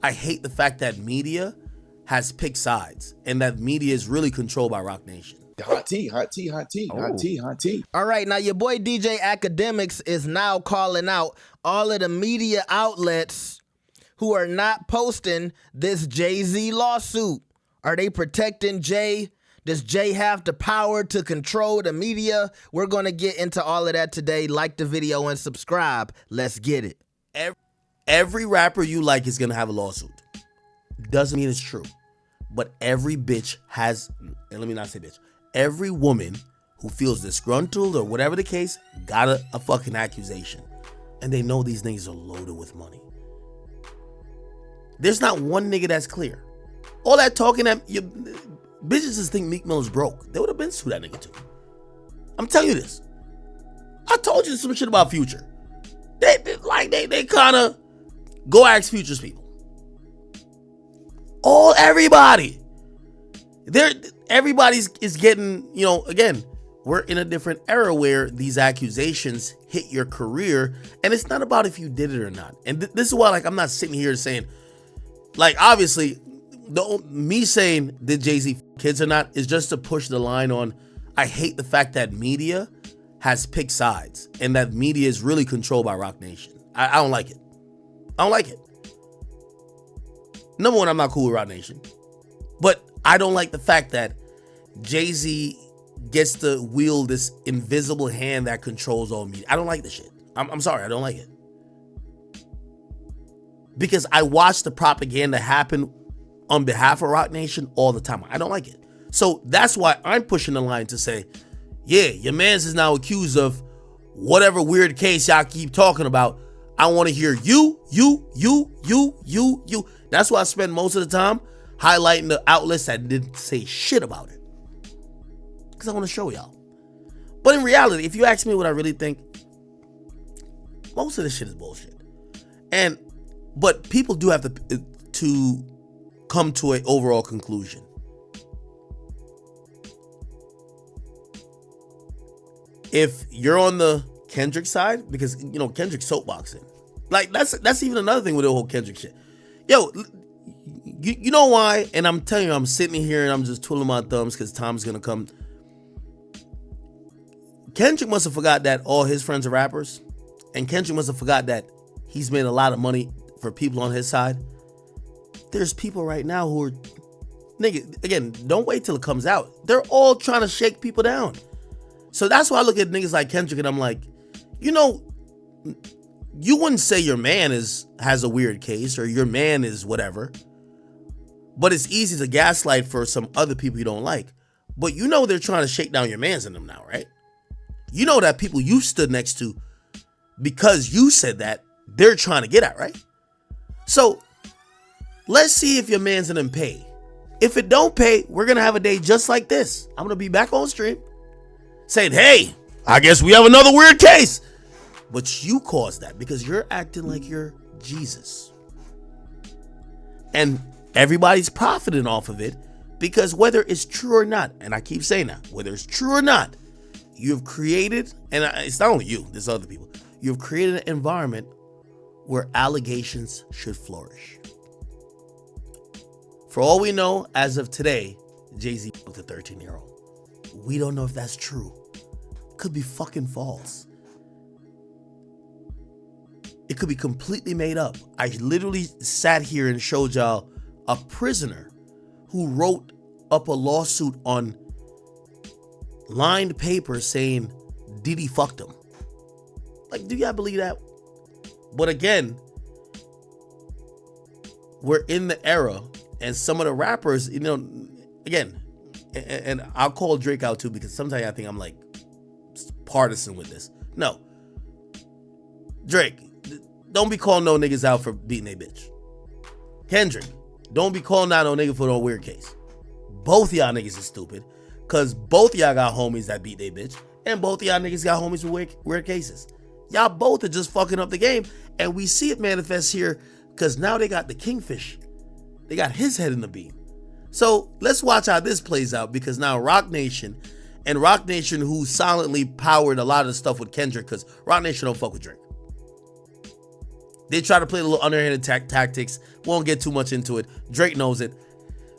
I hate the fact that media has picked sides and that media is really controlled by Rock Nation. Hot tea, hot tea, hot tea, hot tea, hot tea. All right, now your boy DJ Akademiks is now calling out all of the media outlets who are not posting this Jay-Z lawsuit. Are they protecting Jay? Does Jay have the power to control the media? We're going to get into all of that today. Like the video and subscribe. Let's get it. Every rapper you like is going to have a lawsuit. Doesn't mean it's true. But every bitch has, and let me not say bitch, every woman who feels disgruntled or whatever the case got a fucking accusation. And they know these niggas are loaded with money. There's not one nigga that's clear. All that talking that bitches just think Meek Mill's broke. They would have been sued that nigga too. I'm telling you this. I told you some shit about Future. They kind of go ask Future's people. Everybody. Everybody's is getting, again, we're in a different era where these accusations hit your career, and it's not about if you did it or not. And this is why, I'm not sitting here saying, obviously, me saying did Jay-Z kids or not is just to push the line on. I hate the fact that media has picked sides and that media is really controlled by Rock Nation. I don't like it. I don't like it. Number one, I'm not cool with Rock Nation. But I don't like the fact that Jay-Z gets to wield this invisible hand that controls all media. I don't like this shit. I'm sorry, I don't like it. Because I watch the propaganda happen on behalf of Rock Nation all the time. I don't like it. So that's why I'm pushing the line to say, yeah, your man's is now accused of whatever weird case y'all keep talking about. I want to hear you. That's why I spend most of the time highlighting the outlets that didn't say shit about it. Because I want to show y'all. But in reality, if you ask me what I really think, most of this shit is bullshit. But people do have to come to an overall conclusion. If you're on the Kendrick side, because Kendrick's soapboxing, that's even another thing with the whole Kendrick shit. Yo, you know why? And I'm telling you, I'm sitting here and I'm just twiddling my thumbs because Tom's gonna come. Kendrick must have forgot that all his friends are rappers, and Kendrick must have forgot that he's made a lot of money for people on his side. There's people right now who are, nigga, again, don't wait till it comes out. They're all trying to shake people down. So that's why I look at niggas like Kendrick and I'm like, you wouldn't say your man has a weird case or your man is whatever. But it's easy to gaslight for some other people you don't like. But they're trying to shake down your mans in them now, right? You know that people you stood next to, because you said that, they're trying to get at, right? So let's see if your man's gonna pay. If it don't pay, we're gonna have a day just like this. I'm gonna be back on stream saying, hey, I guess we have another weird case. But you caused that because you're acting like you're Jesus. And everybody's profiting off of it because whether it's true or not, and I keep saying that, whether it's true or not, you have created, and it's not only you, there's other people, you've created an environment where allegations should flourish. For all we know, as of today, Jay-Z with a 13-year-old. We don't know if that's true. Could be fucking false. It could be completely made up. I literally sat here and showed y'all a prisoner who wrote up a lawsuit on lined paper saying Diddy fucked him. Do y'all believe that? But again, we're in the era, and some of the rappers, again, and I'll call Drake out too, because sometimes I think I'm partisan with this. No. Drake, don't be calling no niggas out for beating a bitch. Kendrick, don't be calling out no nigga for no weird case. Both y'all niggas is stupid, because both y'all got homies that beat they bitch, and both y'all niggas got homies with weird cases. Y'all both are just fucking up the game, and we see it manifest here because now they got the Kingfish. They got his head in the beam. So let's watch how this plays out, because now Rock Nation, who silently powered a lot of the stuff with Kendrick, because Rock Nation don't fuck with Drake. They try to play a little underhanded tactics. Won't get too much into it. Drake knows it.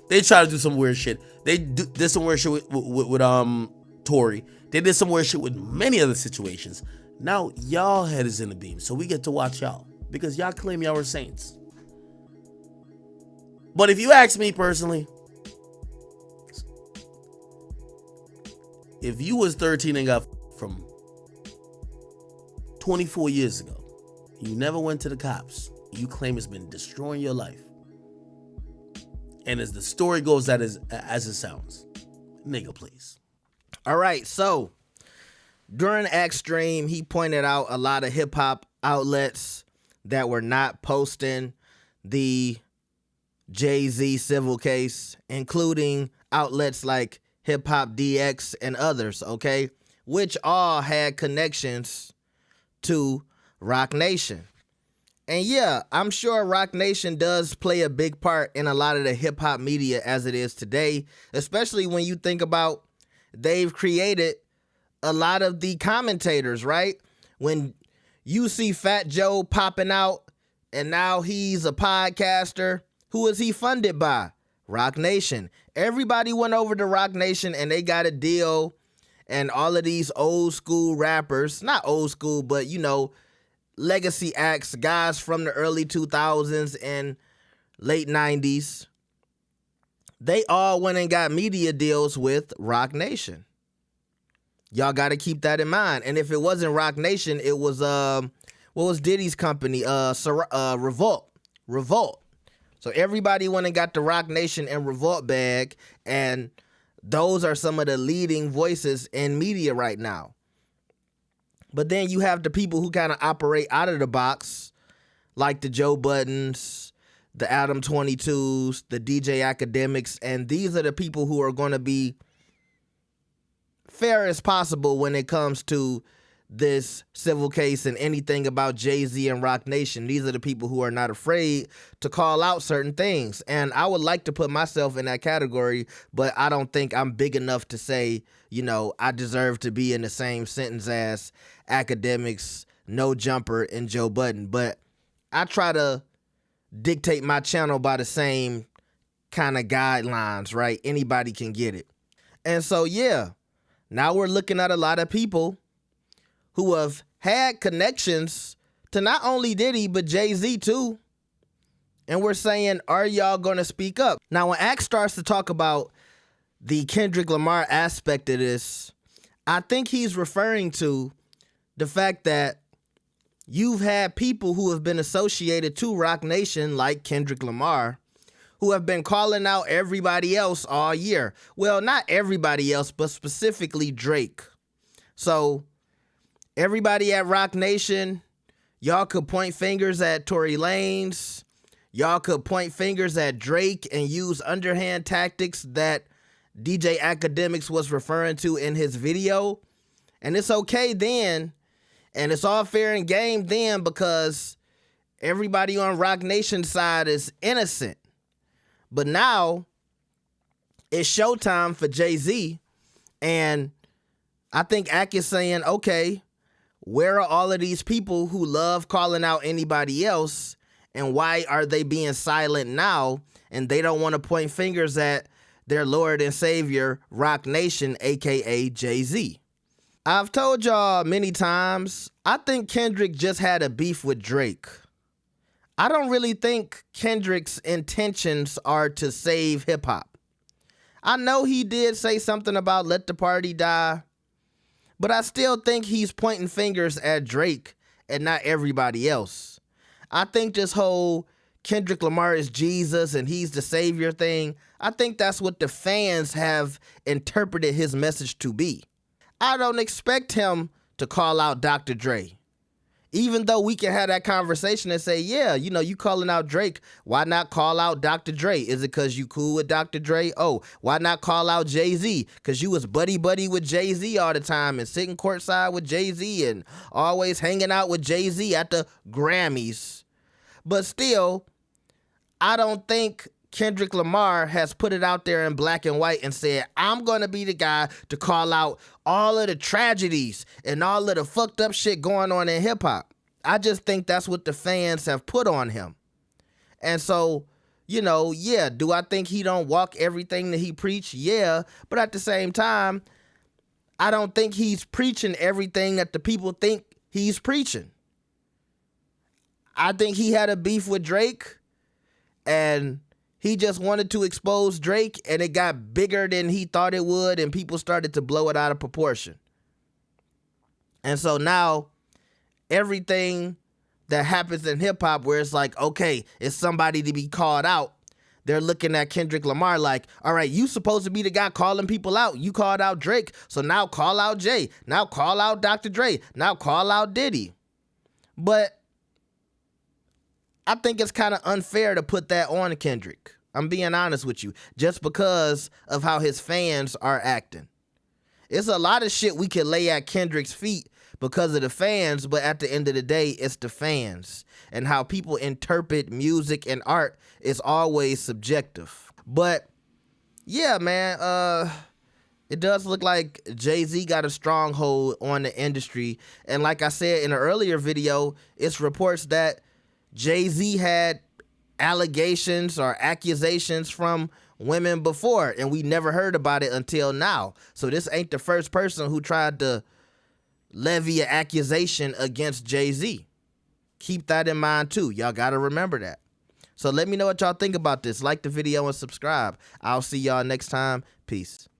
They try to do some weird shit. They did some weird shit with Tory. They did some weird shit with many other situations. Now y'all head is in the beam, so we get to watch y'all because y'all claim y'all were saints. But if you ask me personally, if you was 13 and got from 24 years ago, you never went to the cops, you claim it's been destroying your life. And as the story goes, that is as it sounds. Nigga, please. All right, so during X Stream, he pointed out a lot of hip hop outlets that were not posting the Jay-Z civil case, including outlets like Hip Hop DX and others, okay, which all had connections to Roc Nation. And yeah, I'm sure Roc Nation does play a big part in a lot of the hip hop media as it is today, especially when you think about they've created a lot of the commentators, right? When you see Fat Joe popping out and now he's a podcaster, who is he funded by? Roc Nation. Everybody went over to Roc Nation and they got a deal, and all of these old school rappers, not old school, but you know, legacy acts, guys from the early 2000s and late 90s, they all went and got media deals with Roc Nation. Y'all got to keep that in mind. And if it wasn't Roc Nation, it was what was Diddy's company? Revolt. So everybody went and got the Roc Nation and Revolt bag, and those are some of the leading voices in media right now. But then you have the people who kind of operate out of the box, like the Joe Buttons, the Adam 22s, the DJ Akademiks, and these are the people who are going to be fair as possible when it comes to this civil case and anything about Jay-Z and Roc Nation. These are the people who are not afraid to call out certain things. And I would like to put myself in that category, but I don't think I'm big enough to say, you know, I deserve to be in the same sentence as Akademiks, No Jumper, and Joe Budden. But I try to dictate my channel by the same kind of guidelines, right? Anybody can get it. And so, yeah, now we're looking at a lot of people who have had connections to not only Diddy, but Jay-Z too. And we're saying, are y'all going to speak up? Now, when Axe starts to talk about the Kendrick Lamar aspect of this, I think he's referring to the fact that you've had people who have been associated to Roc Nation, like Kendrick Lamar, who have been calling out everybody else all year. Well, not everybody else, but specifically Drake. So everybody at Roc Nation, y'all could point fingers at Tory Lanez. Y'all could point fingers at Drake and use underhand tactics that DJ Akademiks was referring to in his video. And it's okay then. And it's all fair and game then because everybody on Roc Nation's side is innocent. But now it's showtime for Jay-Z. And I think Ak is saying, okay, where are all of these people who love calling out anybody else, and why are they being silent now? And they don't want to point fingers at their Lord and Savior, Roc Nation, aka Jay-Z. I've told y'all many times, I think Kendrick just had a beef with Drake. I don't really think Kendrick's intentions are to save hip hop. I know he did say something about let the party die, but I still think he's pointing fingers at Drake and not everybody else. I think this whole Kendrick Lamar is Jesus and he's the savior thing, I think that's what the fans have interpreted his message to be. I don't expect him to call out Dr. Dre. Even though we can have that conversation and say, yeah, you know, you calling out Drake, why not call out Dr. Dre? Is it because you cool with Dr. Dre? Oh, why not call out Jay-Z? Because you was buddy-buddy with Jay-Z all the time and sitting courtside with Jay-Z and always hanging out with Jay-Z at the Grammys. But still, I don't think Kendrick Lamar has put it out there in black and white and said, I'm going to be the guy to call out all of the tragedies and all of the fucked up shit going on in hip hop. I just think that's what the fans have put on him. And so, you know, yeah, do I think he don't walk everything that he preached? Yeah, but at the same time, I don't think he's preaching everything that the people think he's preaching. I think he had a beef with Drake, and he just wanted to expose Drake, and it got bigger than he thought it would, and people started to blow it out of proportion. And so now everything that happens in hip hop where it's like, okay, it's somebody to be called out, they're looking at Kendrick Lamar like, all right, you supposed to be the guy calling people out. You called out Drake, so now call out Jay. Now call out Dr. Dre. Now call out Diddy. But I think it's kind of unfair to put that on Kendrick. I'm being honest with you, just because of how his fans are acting. It's a lot of shit we could lay at Kendrick's feet because of the fans, but at the end of the day, it's the fans. And how people interpret music and art is always subjective. But yeah, man, it does look like Jay-Z got a stronghold on the industry. And like I said in an earlier video, it's reports that Jay-Z had allegations or accusations from women before, and we never heard about it until now. So this ain't the first person who tried to levy an accusation against Jay-Z. Keep that in mind too. Y'all gotta remember that. So let me know what y'all think about this. Like the video and subscribe. I'll see y'all next time. Peace.